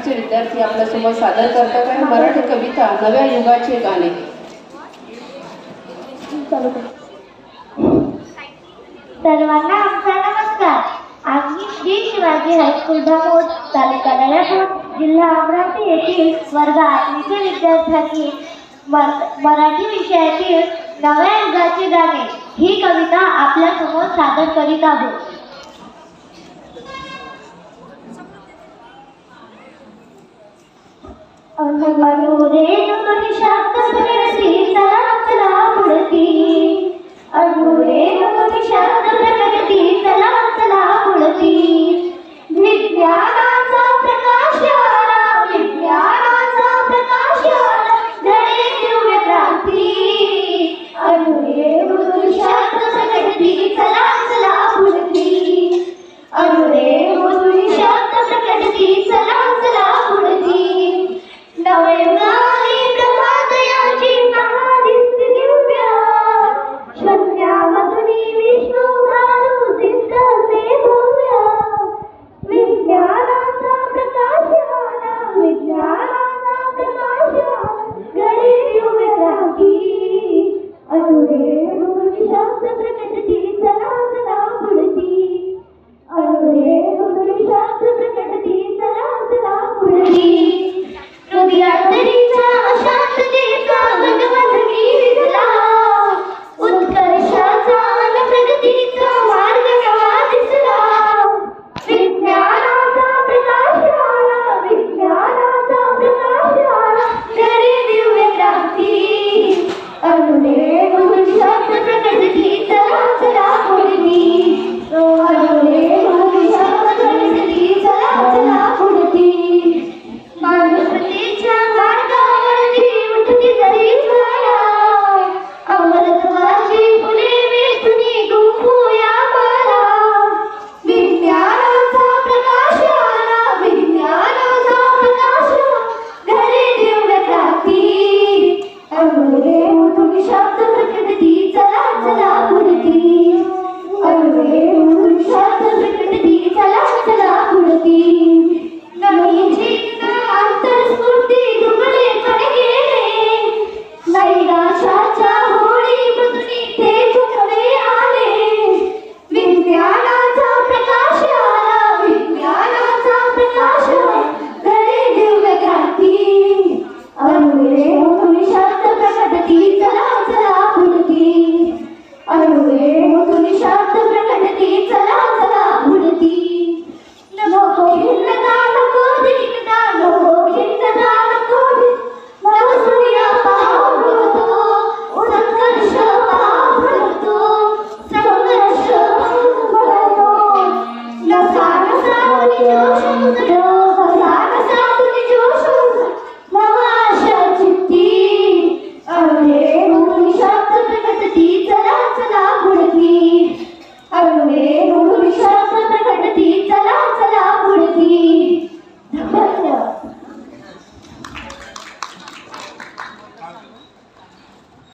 मराठीचे विद्यार्थी आपल्यासमोर सादर करतात आहे मराठी कविता नव्या युगाचे गाणे। सर्वांना आमचा नमस्कार। आम्ही श्री शिवाजी हायस्कूल धामोद, तालुका नळापूर, जिल्हा अमरावती येथील वर्ग 8वीचे विद्यार्थ्यांनी मराठी विषयातील नव्या युगाचे गाणे ही कविता आपल्यासमोर सादर करीत आहोत। अनुरे नुकती शाक्त फिरती चला चला पुढती, अनुरे